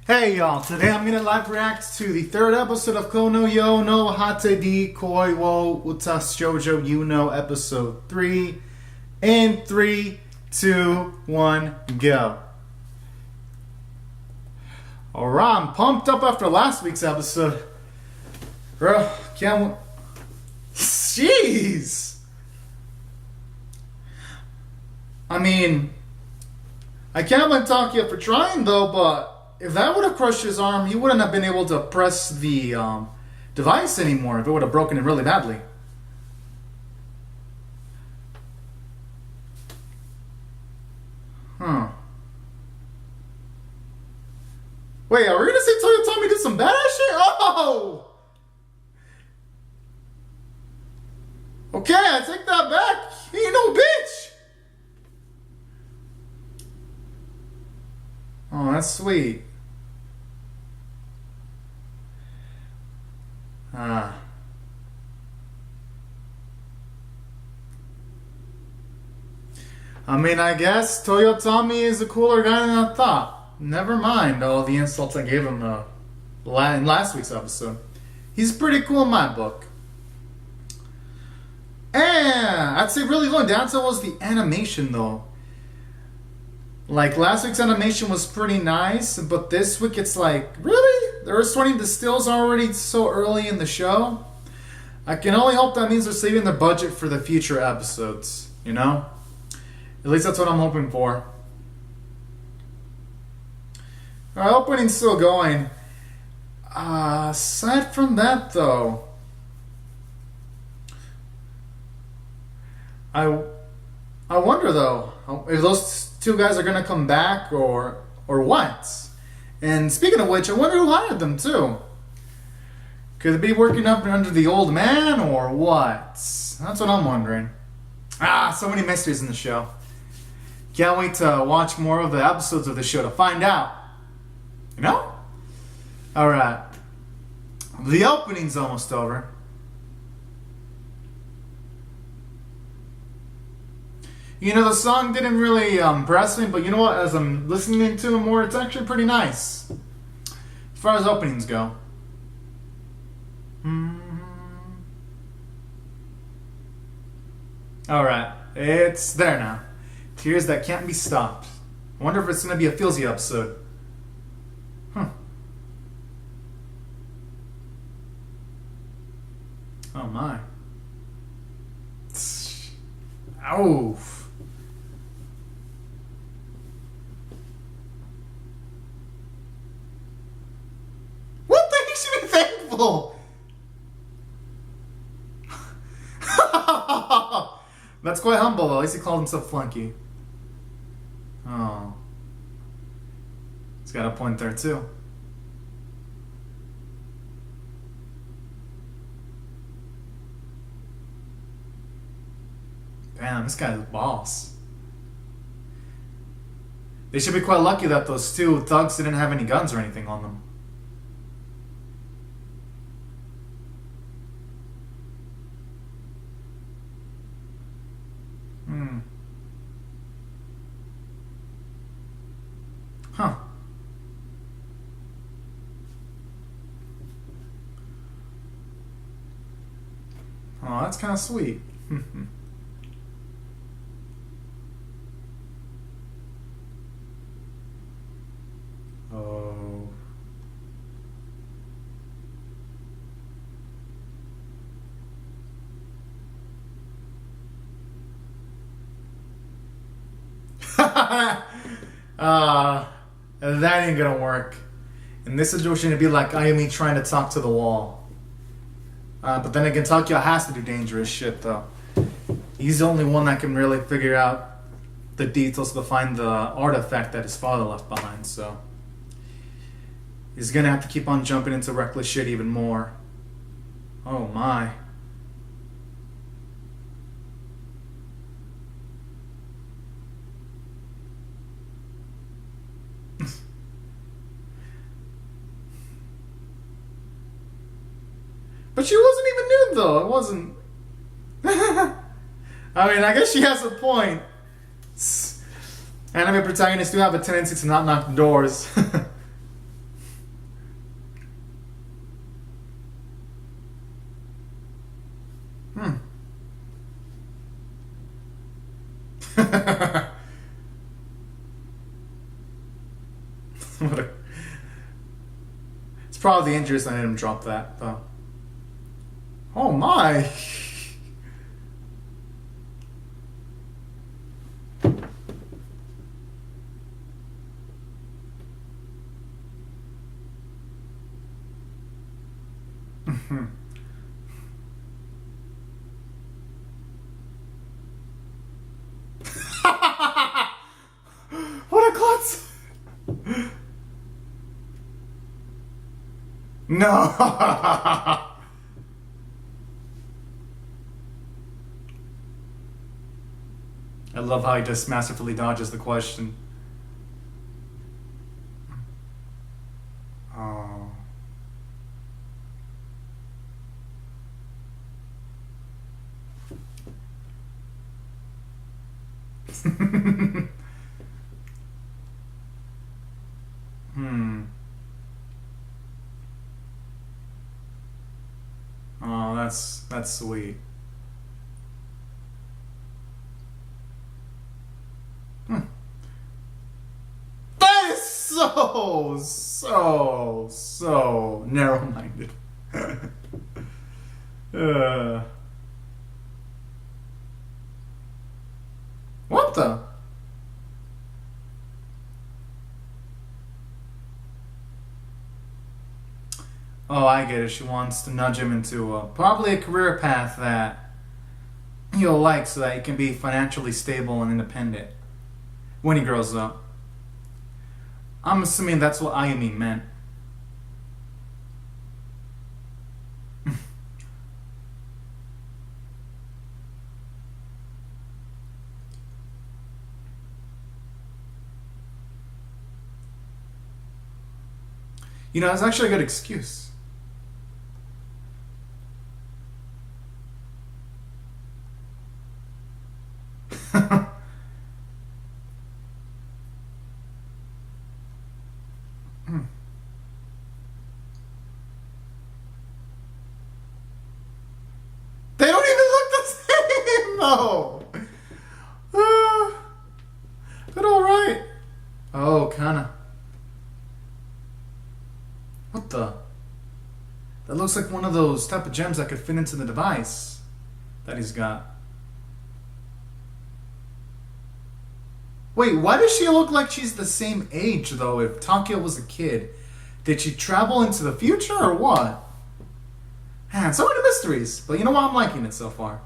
Hey y'all, today I'm gonna live react to the third episode of Ko no no Hate de Koi wo Utau Shoujo YU-NO episode 3. In 3, 2, 1, go. Alright, I'm pumped up after last week's episode. Bro, can't... Jeez! I mean, I can't blame Takia for trying though, but if that would have crushed his arm, he wouldn't have been able to press the device anymore if it would have broken it really badly. Huh. Wait, are we gonna say Toyotomi did some badass shit? Oh! Okay, I take that back. He ain't no bitch. Oh, that's sweet. I mean, I guess Toyotomi is a cooler guy than I thought. Never mind all the insults I gave him in last week's episode. He's pretty cool in my book. And I'd say really going down to was the animation though. Like last week's animation was pretty nice, but this week it's like, really? They're sweating the stills already so early in the show? I can only hope that means they're saving the budget for the future episodes, you know? At least that's what I'm hoping for. Our opening's still going. Aside from that though, I wonder though, if those two guys are gonna come back or what? And speaking of which, I wonder who hired them too. Could it be working up under the old man or what? That's what I'm wondering. So many mysteries in the show. Can't wait to watch more of the episodes of the show to find out. You know? Alright. The opening's almost over. You know, the song didn't really impress me, but you know what? As I'm listening to it more, it's actually pretty nice. As far as openings go. Alright, it's there now. Tears that can't be stopped. I wonder if it's going to be a Feelsy episode. Oh my. Oof. What the heck should be thankful? That's quite humble though. At least he called himself Flunky. Oh. He's got a point there too. Damn, this guy's a boss. They should be quite lucky that those two thugs didn't have any guns or anything on them. Huh. Oh, that's kind of sweet. Oh. That ain't gonna work. In this situation, it'd be like Ayumi trying to talk to the wall. But then again, Takia has to do dangerous shit though. He's the only one that can really figure out the details behind the artifact that his father left behind, so he's gonna have to keep on jumping into reckless shit even more. Oh my. But she wasn't even nude though, it wasn't. I mean, I guess she has a point. Anime protagonists do have a tendency to not knock doors. What a... It's probably the injuries that made him drop that, though. Oh my! What a klutz! No! I love how he just masterfully dodges the question. Oh. Oh, that's sweet. That is so narrow-minded. What the? Oh, I get it. She wants to nudge him into probably a career path that he'll like so that he can be financially stable and independent when he grows up. I'm assuming that's what Ayumi meant. You know, it's actually a good excuse. They don't even look the same, though. But all right. Oh, kinda. What the? That looks like one of those type of gems that could fit into the device that he's got. Wait, why does she look like she's the same age, though, if Takeo was a kid? Did she travel into the future, or what? Man, so many mysteries. But you know what? I'm liking it so far.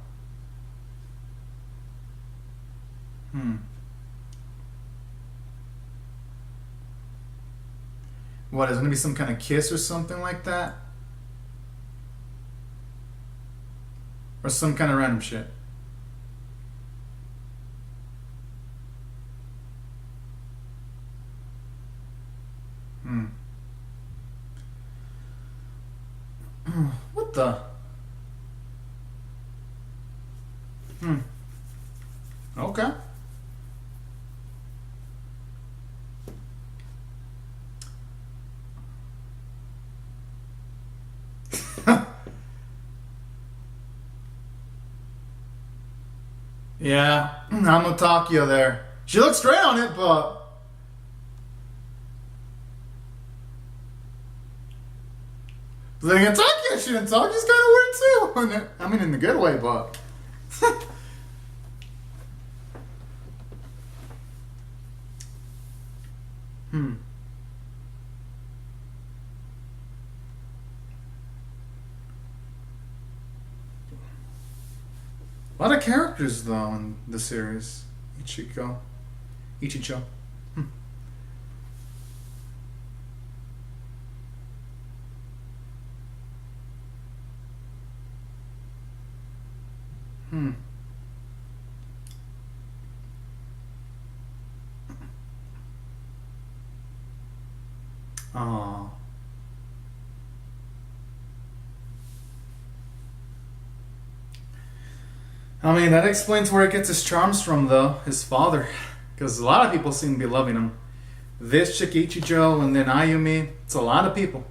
What, is it going to be some kind of kiss or something like that? Or some kind of random shit? What the? Okay. Yeah, I'm with Takeo there. She looks great on it, but... Then again, Takeo shouldn't talk. He's kind of weird too. I mean, in the good way, but... A lot of characters, though, in the series. Ichigo. Ichicho. Aww. I mean, that explains where he gets his charms from, though. His father. Because a lot of people seem to be loving him. This chick, Ichijo, and then Ayumi. It's a lot of people.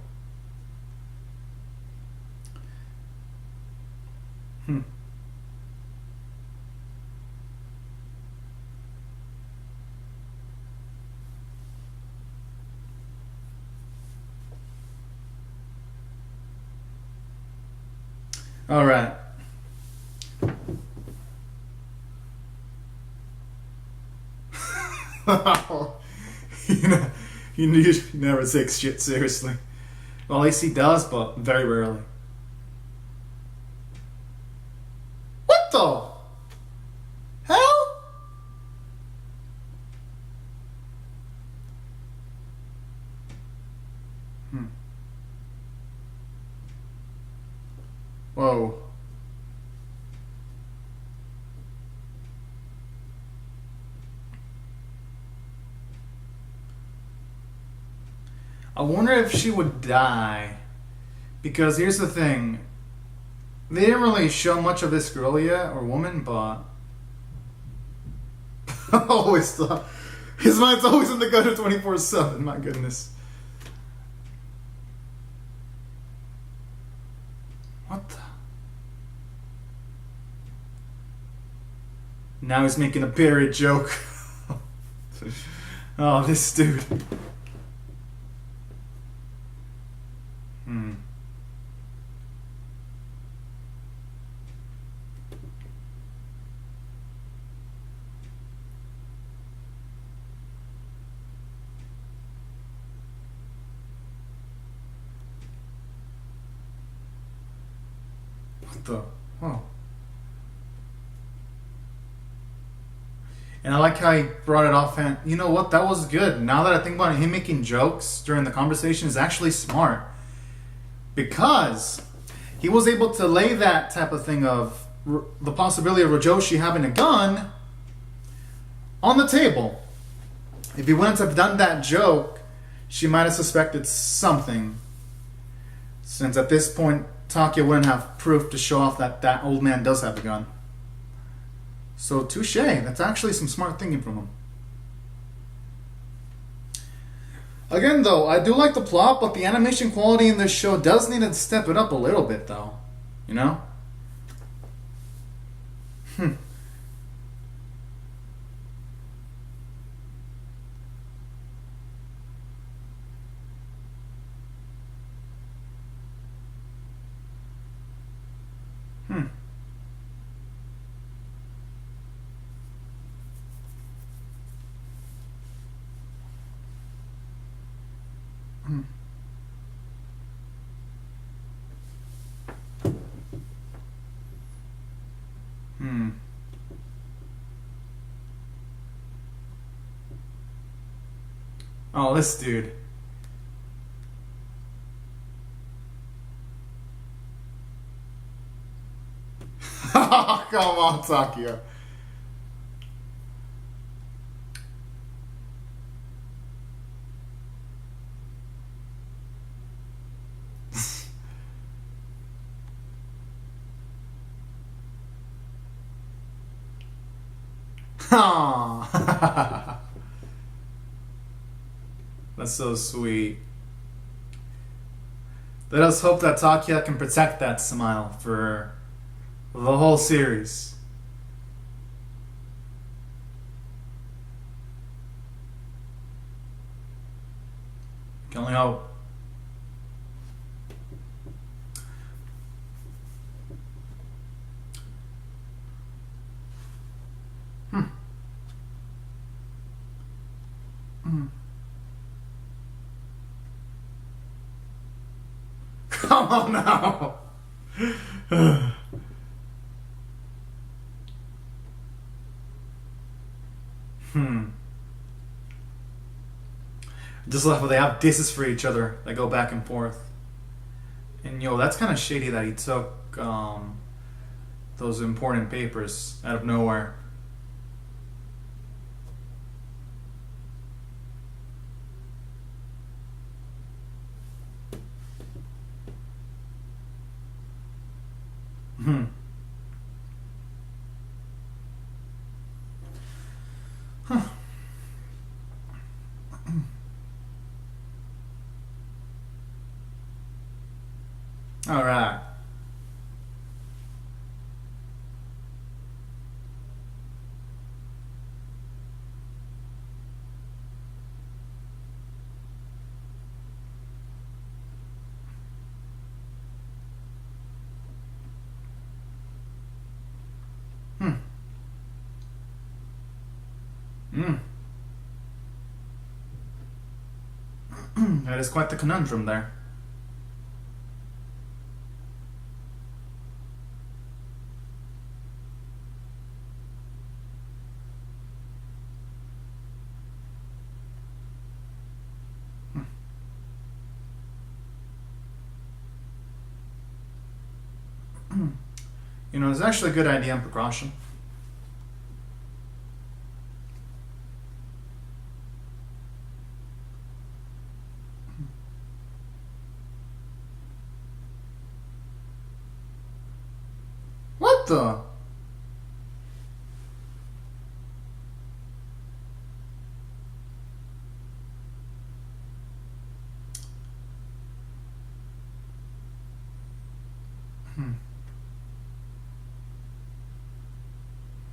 All right. you know, you never take shit seriously. Well, at least he does, but very rarely. What the hell? Whoa. I wonder if she would die. Because here's the thing. They didn't really show much of this girl yet, or woman, but... always thought... His mind's always in the gutter 24/7, my goodness. What the... Now he's making a period joke. Oh, this dude. What the... Oh. And I like how he brought it off, and you know what? That was good. Now that I think about it, him making jokes during the conversation is actually smart. Because he was able to lay that type of thing of the possibility of Rojoshi having a gun on the table. If he wouldn't have done that joke, she might have suspected something. Since at this point, Takia wouldn't have proof to show off that that old man does have a gun. So, touche. That's actually some smart thinking from him. Again, though, I do like the plot, but the animation quality in this show does need to step it up a little bit, though. You know? Oh, this dude. Come on, Takia. Aw. That's so sweet. Let us hope that Takia can protect that smile for the whole series. Can only hope. Come on now. Just left where they have disses for each other that go back and forth. And yo, that's kind of shady that he took those important papers out of nowhere. All right. Mm. That is quite the conundrum there. You know, it's actually a good idea and precaution. What the?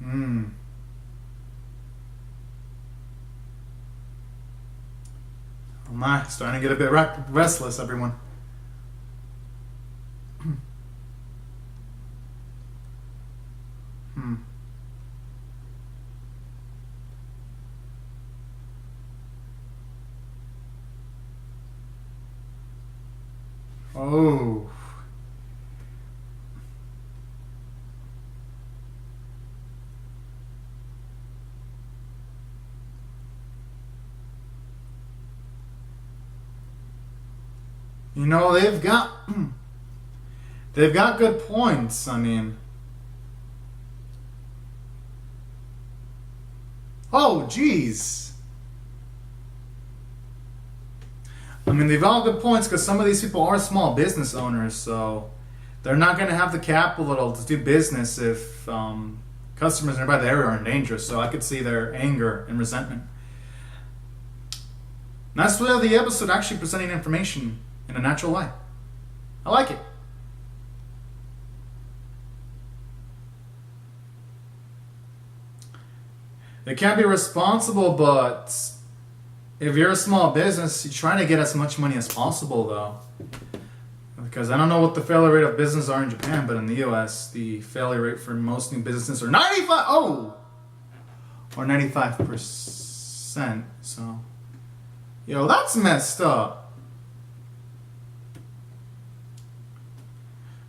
Hmm. Oh my, starting to get a bit restless, everyone. Hmm. Oh. You know, they've got good points. I mean, oh geez. I mean, they've all good points because some of these people are small business owners, so they're not going to have the capital to do business if customers nearby the area are in danger. So I could see their anger and resentment. And that's why the episode actually presenting information in a natural way. I like it. They can't be responsible, but if you're a small business, you're trying to get as much money as possible, though. Because I don't know what the failure rate of business are in Japan, but in the US, the failure rate for most new businesses are 95%. So, yo, that's messed up.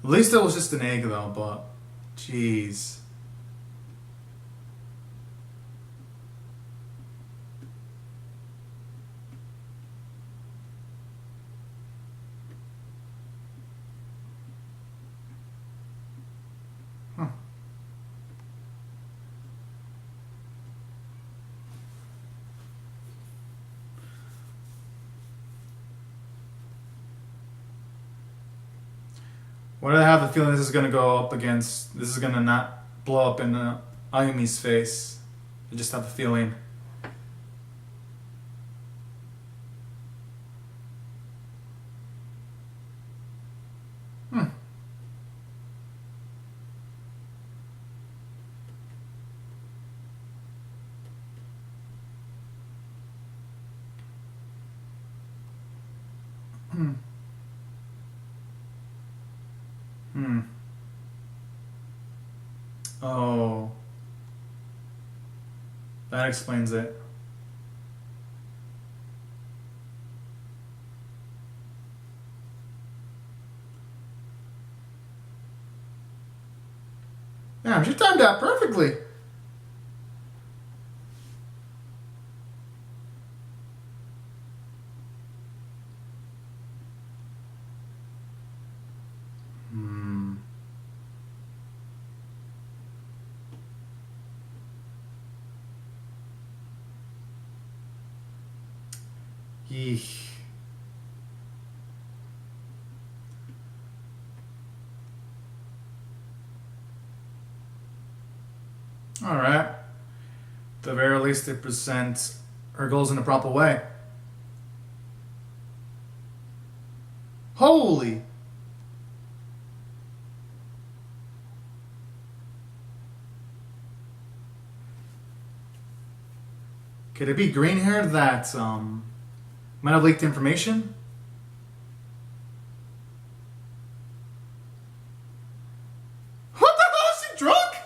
At least it was just an egg, though, but jeez. What do I have the feeling this is going to go up against? This is going to not blow up in Ayumi's face. I just have a feeling. Oh. That explains it. Yeah, she timed out perfectly. Yeesh. Alright. At the very least, it presents her goals in a proper way. Holy! Could it be green hair that might have leaked information? What the hell? Is she drunk?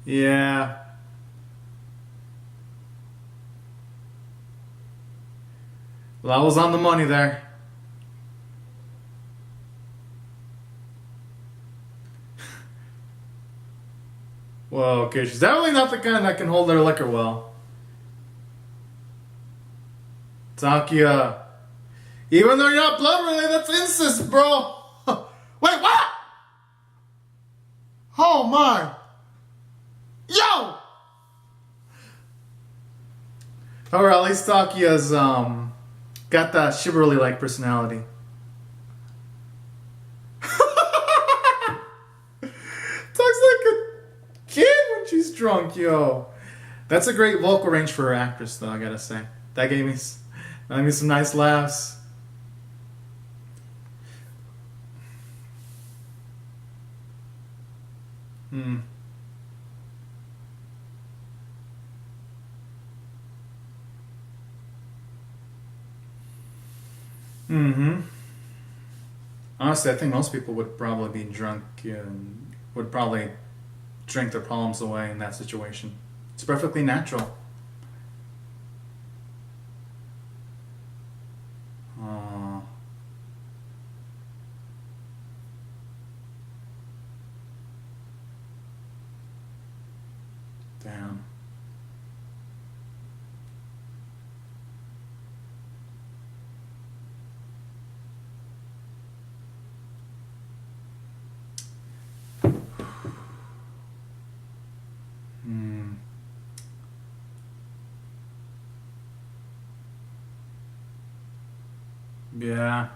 Yeah. Well, I was on the money there. Well, okay, she's definitely not the kind that can hold her liquor well. Takia. Even though you're not blood related, that's incest, bro. Wait, what? Oh my. Yo! Or at least Takia's got that chivalry-like personality. Talks like a kid when she's drunk, yo. That's a great vocal range for her actress, though, I gotta say. That gave me some nice laughs. Hmm. Mm-hmm. Honestly, I think most people would probably be drunk and would probably drink their problems away in that situation. It's perfectly natural. Oh, damn. Hmm. Yeah.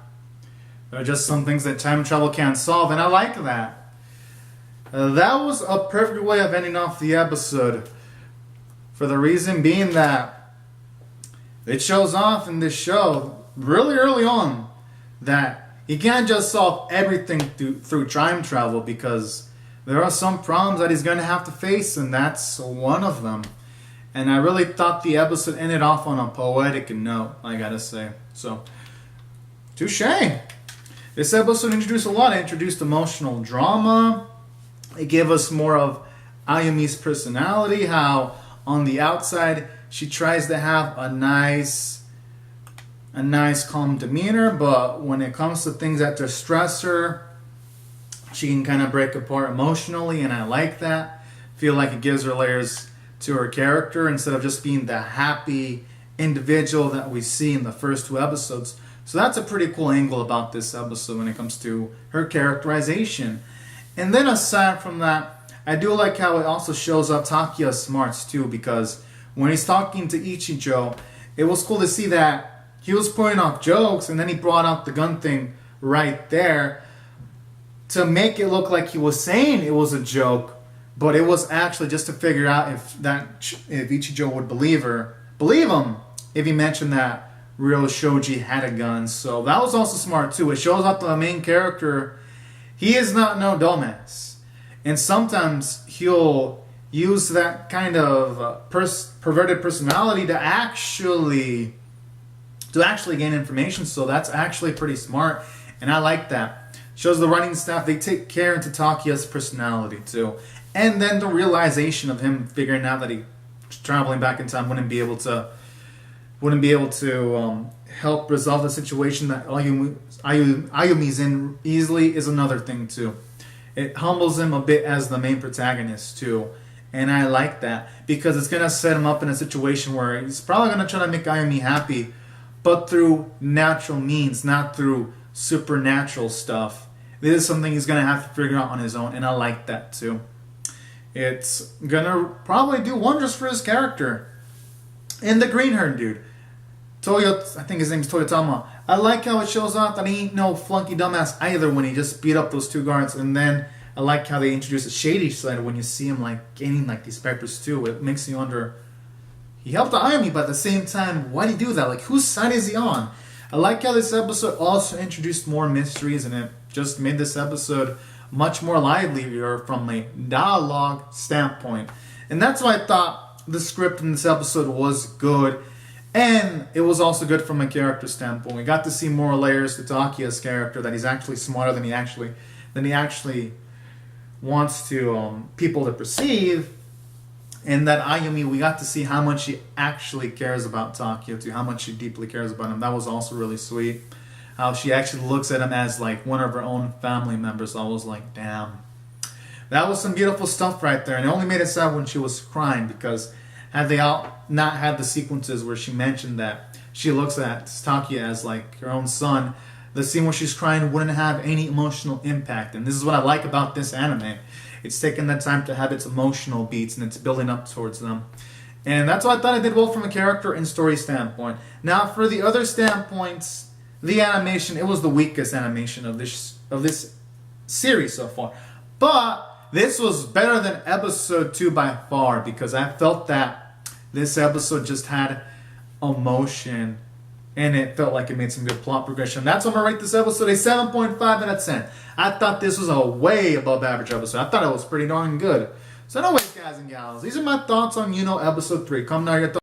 There are just some things that time travel can't solve, and I like that. That was a perfect way of ending off the episode. For the reason being that it shows off in this show really early on that he can't just solve everything through time travel, because there are some problems that he's going to have to face, and that's one of them. And I really thought the episode ended off on a poetic note, I gotta say. So, touche. This episode introduced a lot. It introduced emotional drama. It gave us more of Ayumi's personality, how on the outside she tries to have a nice calm demeanor, but when it comes to things that distress her, she can kind of break apart emotionally, and I like that. Feel like it gives her layers to her character instead of just being the happy individual that we see in the first two episodes. So that's a pretty cool angle about this episode when it comes to her characterization. And then aside from that, I do like how it also shows up Takiya's smarts too, because when he's talking to Ichijo, it was cool to see that he was pointing out jokes, and then he brought out the gun thing right there to make it look like he was saying it was a joke, but it was actually just to figure out if Ichijo would believe him if he mentioned that Ryo Shoji had a gun. So that was also smart too. It shows up the main character. He is not no dumbass, and sometimes he'll use that kind of perverted personality to actually gain information. So that's actually pretty smart, and I like that. Shows the writing staff, they take care into Takiya's personality too, and then the realization of him figuring out that he traveling back in time wouldn't be able to help resolve the situation that Ayumi's in easily is another thing too. It humbles him a bit as the main protagonist too, and I like that because it's gonna set him up in a situation where he's probably gonna try to make Ayumi happy, but through natural means, not through supernatural stuff. This is something he's gonna have to figure out on his own, and I like that too. It's gonna probably do wonders for his character. And the green-haired dude, I think his name's Toyotama. I like how it shows off that he ain't no flunky dumbass either when he just beat up those two guards. And then I like how they introduce a shady side when you see him like gaining like these peppers too. It makes you wonder, he helped Ayumi, but at the same time, why'd he do that? Like, whose side is he on? I like how this episode also introduced more mysteries, and it just made this episode much more livelier from a dialogue standpoint. And that's why I thought the script in this episode was good. And it was also good from a character standpoint. We got to see more layers to Takiya's character, that he's actually smarter than he actually wants to people to perceive. And that Ayumi, we got to see how much she actually cares about Takeo, how much she deeply cares about him. That was also really sweet. How she actually looks at him as like one of her own family members. I was like, damn. That was some beautiful stuff right there. And it only made it sad when she was crying, because had they all not had the sequences where she mentioned that she looks at Takeo as like her own son, the scene where she's crying wouldn't have any emotional impact. And this is what I like about this anime. It's taken that time to have its emotional beats, and it's building up towards them. And that's what I thought I did well from a character and story standpoint. Now, for the other standpoints, the animation, it was the weakest animation of this series so far. But this was better than episode 2 by far, because I felt that this episode just had emotion, and it felt like it made some good plot progression. That's why I'm going to rate this episode a 7.5 out of 10. I thought this was a way above average episode. I thought it was pretty darn good. So anyways, guys and gals, these are my thoughts on YU-NO episode 3. Comment down your thoughts.